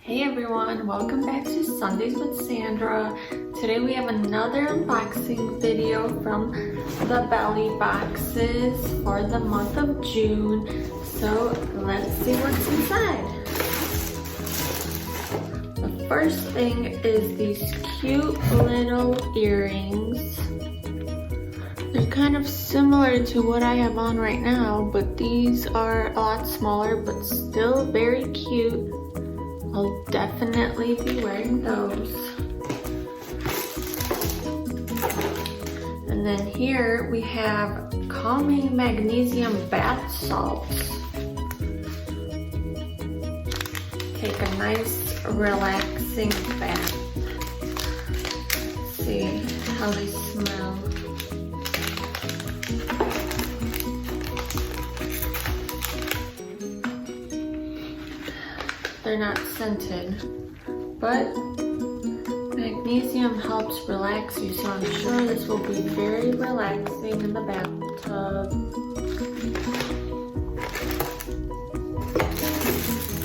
Hey everyone, welcome back to Sundays with Sandra. Today we have another unboxing video from the belly boxes for the month of June. So let's see what's inside. The first thing is these cute little earrings. They're kind of similar to what I have on right now, but these are a lot smaller but still very cute. I'll definitely be wearing those. And then here we have calming magnesium bath salts. Take a nice relaxing bath. Let's see how they smell. They're not scented, but magnesium helps relax you, so I'm sure this will be very relaxing in the bathtub.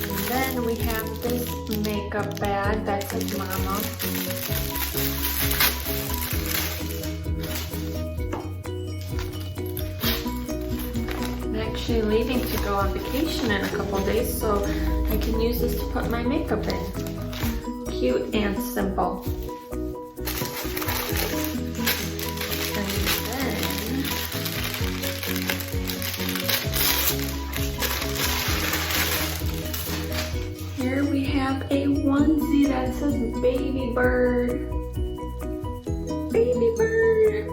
And then we have this makeup bag that says Mama. Actually leaving to go on vacation in a couple days, so I can use this to put my makeup in. Cute and simple. And then here we have a onesie that says Baby Bird. Baby Bird.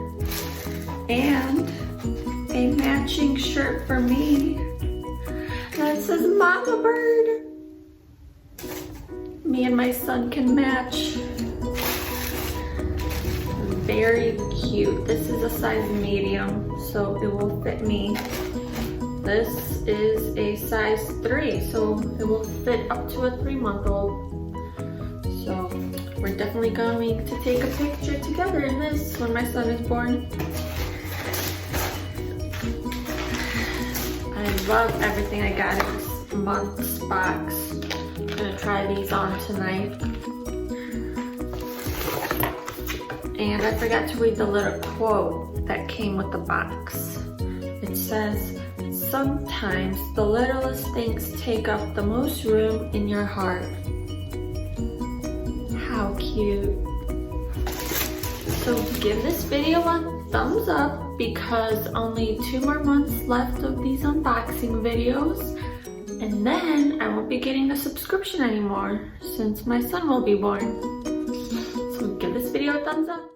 And a matching shirt for me that says Mama Bird. Me and my son can match. Very cute. This is a size medium, so it will fit me. This is a size 3, so it will fit up to a 3-month-old. So we're definitely going to take a picture together in this when my son is born. I love everything I got in this month's box. I'm gonna try these on tonight. And I forgot to read the little quote that came with the box. It says, "Sometimes the littlest things take up the most room in your heart." How cute. So give this video a thumbs up because only 2 more months left of these unboxing videos, and then I won't be getting a subscription anymore since my son will be born. So give this video a thumbs up.